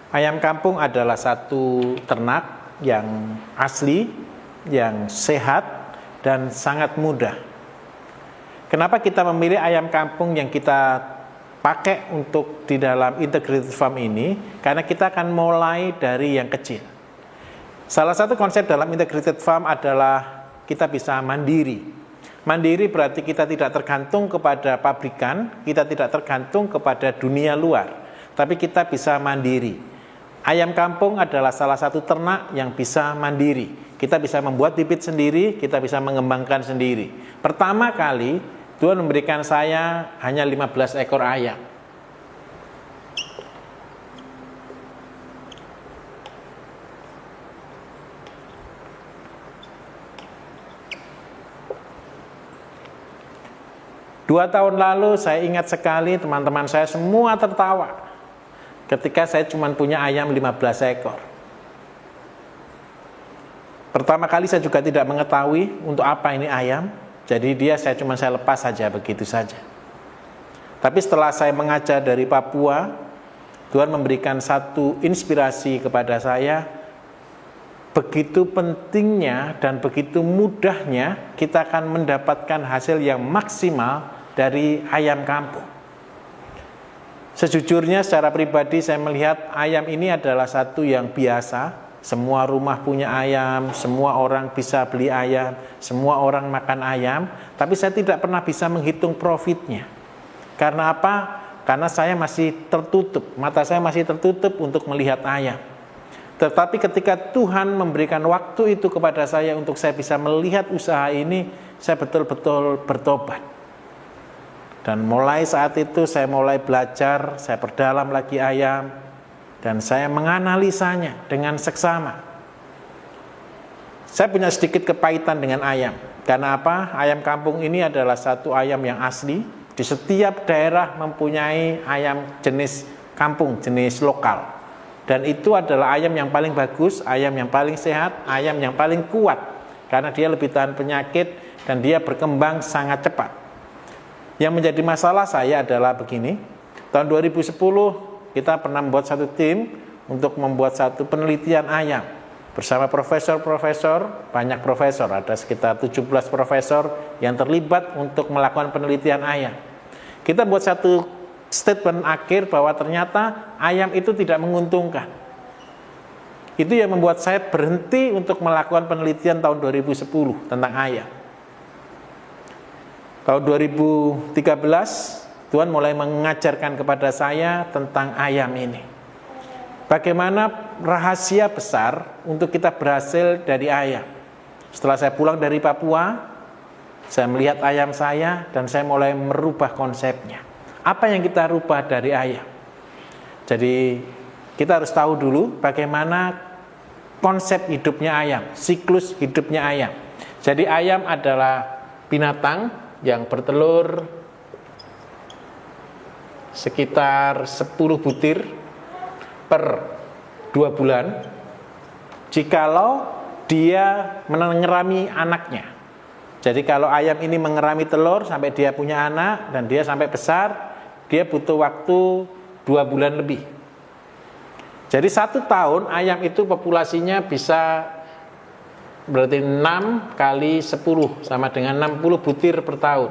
Ayam kampung adalah satu ternak yang asli, yang sehat, dan sangat mudah. Kenapa kita memilih ayam kampung yang kita pakai untuk di dalam integrated farm ini? Karena kita akan mulai dari yang kecil. Salah satu konsep dalam integrated farm adalah kita bisa mandiri. Mandiri berarti kita tidak tergantung kepada pabrikan, kita tidak tergantung kepada dunia luar, tapi kita bisa mandiri. Ayam kampung adalah salah satu ternak yang bisa mandiri. Kita bisa membuat bibit sendiri, kita bisa mengembangkan sendiri. Pertama kali Tuhan memberikan saya hanya 15 ekor ayam. Dua tahun lalu saya ingat sekali teman-teman saya semua tertawa ketika saya cuma punya ayam 15 ekor. Pertama kali saya juga tidak mengetahui untuk apa ini ayam. Jadi saya lepas saja begitu saja. Tapi setelah saya mengajar dari Papua, Tuhan memberikan satu inspirasi kepada saya. Begitu pentingnya dan begitu mudahnya kita akan mendapatkan hasil yang maksimal dari ayam kampung. Sejujurnya secara pribadi saya melihat ayam ini adalah satu yang biasa. Semua rumah punya ayam, semua orang bisa beli ayam, semua orang makan ayam. Tapi saya tidak pernah bisa menghitung profitnya. Karena apa? Karena saya masih tertutup, mata saya masih tertutup untuk melihat ayam. Tetapi ketika Tuhan memberikan waktu itu kepada saya untuk saya bisa melihat usaha ini, saya betul-betul bertobat. Dan mulai saat itu saya mulai belajar, saya perdalam lagi ayam, dan saya menganalisanya dengan seksama. Saya punya sedikit kepahitan dengan ayam. Karena apa? Ayam kampung ini adalah satu ayam yang asli. Di setiap daerah mempunyai ayam jenis kampung, jenis lokal. Dan itu adalah ayam yang paling bagus, ayam yang paling sehat, ayam yang paling kuat. Karena dia lebih tahan penyakit dan dia berkembang sangat cepat. Yang menjadi masalah saya adalah begini. Tahun 2010 kita pernah membuat satu tim untuk membuat satu penelitian ayam bersama profesor-profesor, banyak profesor, ada sekitar 17 profesor yang terlibat untuk melakukan penelitian ayam. Kita buat satu statement akhir bahwa ternyata ayam itu tidak menguntungkan. Itu yang membuat saya berhenti untuk melakukan penelitian tahun 2010 tentang ayam. Tahun 2013 Tuhan mulai mengajarkan kepada saya tentang ayam ini. Bagaimana rahasia besar untuk kita berhasil dari ayam. Setelah saya pulang dari Papua, saya melihat ayam saya dan saya mulai merubah konsepnya. Apa yang kita rubah dari ayam? Jadi kita harus tahu dulu bagaimana konsep hidupnya ayam, siklus hidupnya ayam. Jadi ayam adalah binatang yang bertelur sekitar 10 butir per 2 bulan jikalau dia mengerami anaknya. Jadi kalau ayam ini mengerami telur sampai dia punya anak dan dia sampai besar, dia butuh waktu 2 bulan lebih. Jadi 1 tahun ayam itu populasinya bisa berarti 6 kali 10 sama dengan 60 butir per tahun.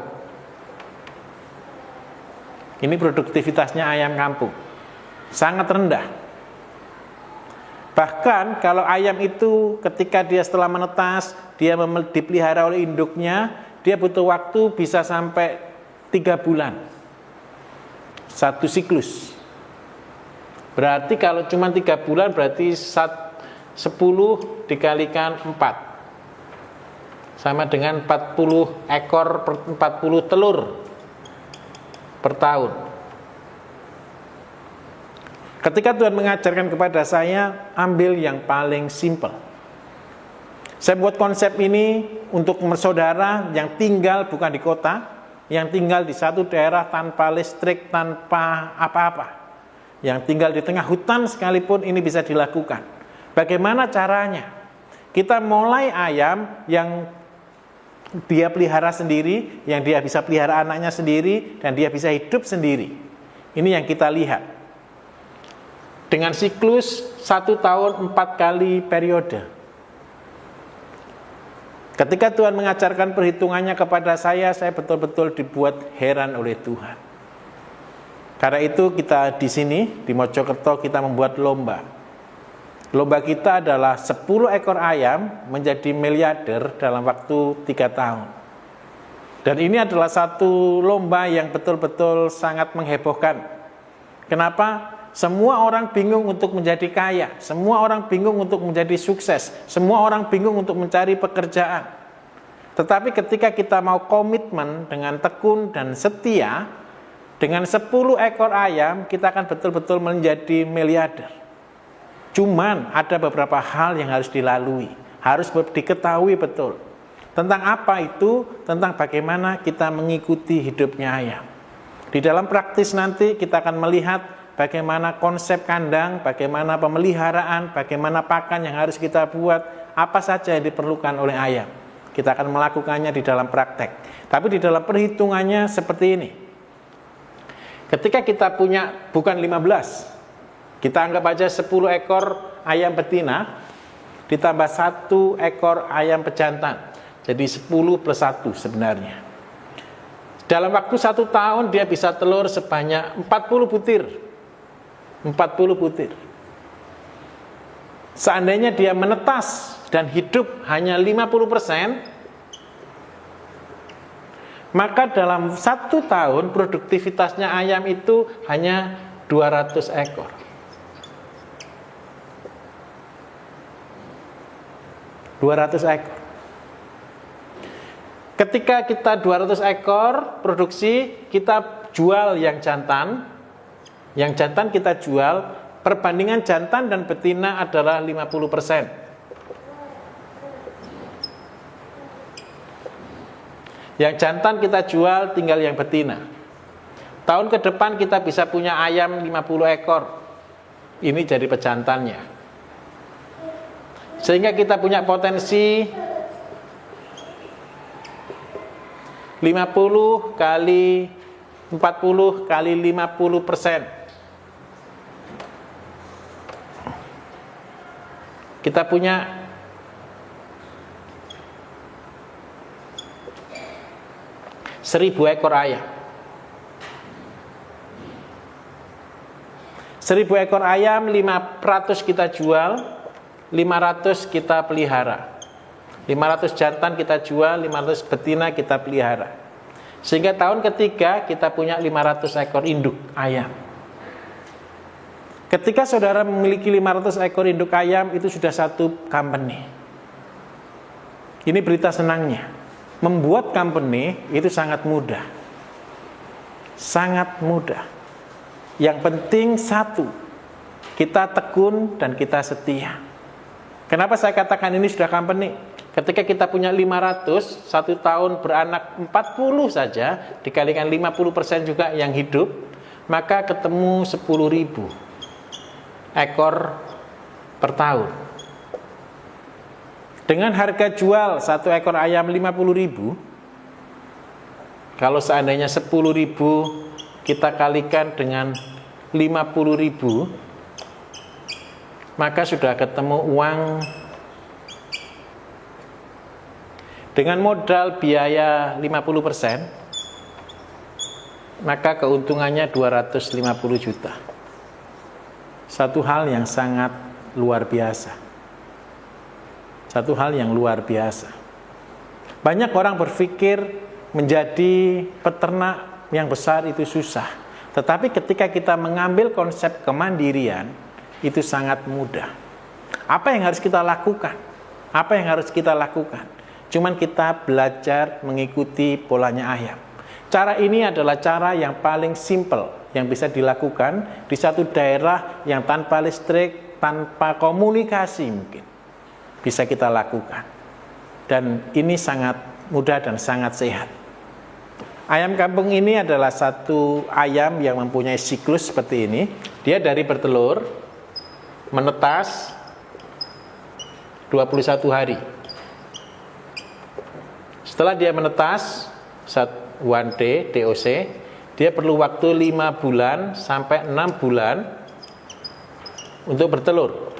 Ini produktivitasnya ayam kampung. Sangat rendah. Bahkan kalau ayam itu ketika dia setelah menetas, dia dipelihara oleh induknya, dia butuh waktu bisa sampai 3 bulan. Satu siklus. Berarti kalau cuma 3 bulan berarti 10 dikalikan 4. Sama dengan 40 ekor per 40 telur per tahun. Ketika Tuhan mengajarkan kepada saya, ambil yang paling simple. Saya buat konsep ini untuk saudara yang tinggal bukan di kota, yang tinggal di satu daerah tanpa listrik, tanpa apa-apa, yang tinggal di tengah hutan sekalipun ini bisa dilakukan. Bagaimana caranya? Kita mulai ayam yang dia pelihara sendiri, yang dia bisa pelihara anaknya sendiri, dan dia bisa hidup sendiri. Ini yang kita lihat. dengan siklus 1 tahun 4 kali periode. Ketika Tuhan mengajarkan perhitungannya kepada saya betul-betul dibuat heran oleh Tuhan. Karena itu kita di sini, di Mojokerto, kita membuat lomba. Lomba kita adalah 10 ekor ayam menjadi miliarder dalam waktu 3 tahun. Dan ini adalah satu lomba yang betul-betul sangat menghebohkan. Kenapa? Semua orang bingung untuk menjadi kaya, semua orang bingung untuk menjadi sukses, semua orang bingung untuk mencari pekerjaan. Tetapi ketika kita mau komitmen dengan tekun dan setia, dengan 10 ekor ayam, kita akan betul-betul menjadi miliarder. Cuman ada beberapa hal yang harus dilalui, harus diketahui betul. Tentang apa itu? Tentang bagaimana kita mengikuti hidupnya ayam. Di dalam praktis nanti kita akan melihat bagaimana konsep kandang, bagaimana pemeliharaan, bagaimana pakan yang harus kita buat, apa saja yang diperlukan oleh ayam. Kita akan melakukannya di dalam praktek. Tapi di dalam perhitungannya seperti ini. Ketika kita punya bukan 15, kita anggap aja 10 ekor ayam betina, ditambah 1 ekor ayam pejantan. Jadi 10 plus 1 sebenarnya. Dalam waktu 1 tahun dia bisa telur sebanyak 40 butir. 40 butir. Seandainya dia menetas dan hidup hanya 50%, maka dalam 1 tahun produktivitasnya ayam itu hanya 200 ekor. 200 ekor. Ketika kita 200 ekor produksi, kita jual yang jantan. Yang jantan kita jual, perbandingan jantan dan betina adalah 50%. Yang jantan kita jual, tinggal yang betina. Tahun ke depan kita bisa punya ayam 50 ekor. Ini jadi pejantannya. Sehingga kita punya potensi 50 kali 40 kali 50%. Kita punya 1.000 ekor ayam. 1.000 ekor ayam, 500 kita jual, 500 kita pelihara. 500 jantan kita jual, 500 betina kita pelihara. Sehingga tahun ketiga kita punya 500 ekor induk ayam. Ketika saudara memiliki 500 ekor induk ayam, itu sudah satu company. Ini berita senangnya. Membuat company itu sangat mudah. Sangat mudah. Yang penting satu, kita tekun dan kita setia. Kenapa saya katakan ini sudah company? Ketika kita punya 500, 1 tahun beranak 40 saja, dikalikan 50% juga yang hidup, maka ketemu 10.000 ekor per tahun. Dengan harga jual 1 ekor ayam 50.000, kalau seandainya 10.000 kita kalikan dengan 50.000, maka sudah ketemu uang dengan modal biaya 50%, maka keuntungannya 250 juta. Satu hal yang sangat luar biasa. Satu hal yang luar biasa. Banyak orang berpikir menjadi peternak yang besar itu susah. Tetapi ketika kita mengambil konsep kemandirian, itu sangat mudah. Apa yang harus kita lakukan? Apa yang harus kita lakukan? Cuman kita belajar mengikuti polanya ayam. Cara ini adalah cara yang paling simple yang bisa dilakukan di satu daerah yang tanpa listrik, tanpa komunikasi mungkin bisa kita lakukan. Dan ini sangat mudah dan sangat sehat. Ayam kampung ini adalah satu ayam yang mempunyai siklus seperti ini. Dia dari bertelur, menetas 21 hari. Setelah dia menetas 1D, DOC, dia perlu waktu 5 bulan sampai 6 bulan untuk bertelur.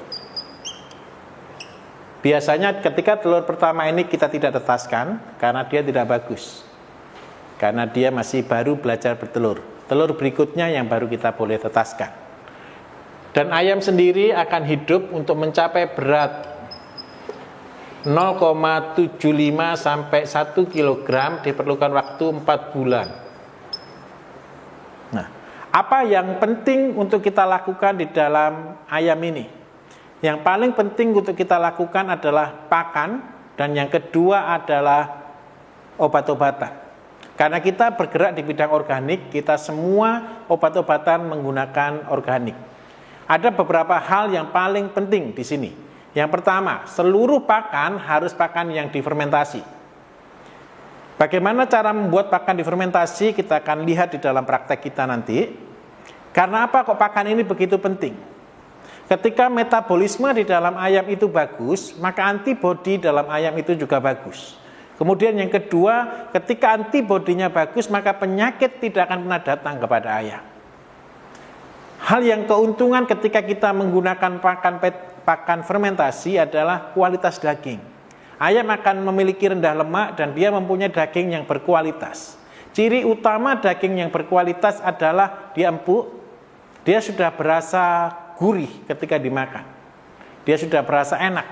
Biasanya ketika telur pertama ini kita tidak tetaskan karena dia tidak bagus. Karena dia masih baru belajar bertelur. Telur berikutnya yang baru kita boleh tetaskan. Dan ayam sendiri akan hidup untuk mencapai berat 0,75 sampai 1 kg diperlukan waktu 4 bulan. Nah, apa yang penting untuk kita lakukan di dalam ayam ini? Yang paling penting untuk kita lakukan adalah pakan, dan yang kedua adalah obat-obatan. Karena kita bergerak di bidang organik, kita semua obat-obatan menggunakan organik. Ada beberapa hal yang paling penting di sini. Yang pertama, seluruh pakan harus pakan yang difermentasi. Bagaimana cara membuat pakan difermentasi kita akan lihat di dalam praktek kita nanti. Karena apa kok pakan ini begitu penting? Ketika metabolisme di dalam ayam itu bagus, maka antibodi dalam ayam itu juga bagus. Kemudian yang kedua, ketika antibodinya bagus, maka penyakit tidak akan pernah datang kepada ayam. Hal yang keuntungan ketika kita menggunakan pakan fermentasi adalah kualitas daging. Ayam akan memiliki rendah lemak dan dia mempunyai daging yang berkualitas. Ciri utama daging yang berkualitas adalah dia empuk, dia sudah berasa gurih ketika dimakan. Dia sudah berasa enak.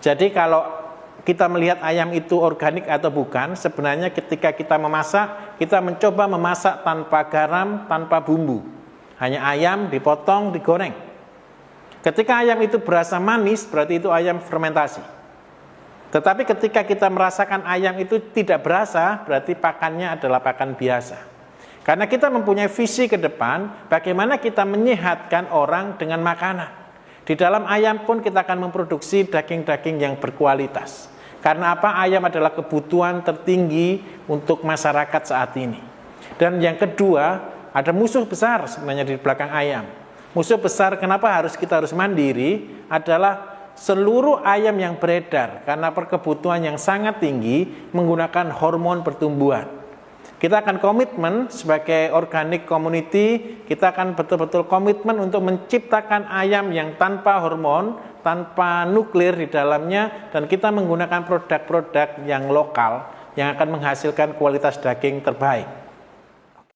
Jadi kalau kita melihat ayam itu organik atau bukan, sebenarnya ketika kita memasak, kita mencoba memasak tanpa garam, tanpa bumbu. Hanya ayam dipotong, digoreng. Ketika ayam itu berasa manis, berarti itu ayam fermentasi. Tetapi ketika kita merasakan ayam itu tidak berasa, berarti pakannya adalah pakan biasa. Karena kita mempunyai visi ke depan, bagaimana kita menyehatkan orang dengan makanan. Di dalam ayam pun kita akan memproduksi daging-daging yang berkualitas. Karena apa? Ayam adalah kebutuhan tertinggi untuk masyarakat saat ini. Dan yang kedua, ada musuh besar sebenarnya di belakang ayam. Musuh besar kenapa kita harus mandiri adalah seluruh ayam yang beredar karena perkebutuhan yang sangat tinggi menggunakan hormon pertumbuhan. Kita akan komitmen sebagai organic community, kita akan betul-betul komitmen untuk menciptakan ayam yang tanpa hormon, tanpa nuklir di dalamnya, dan kita menggunakan produk-produk yang lokal yang akan menghasilkan kualitas daging terbaik.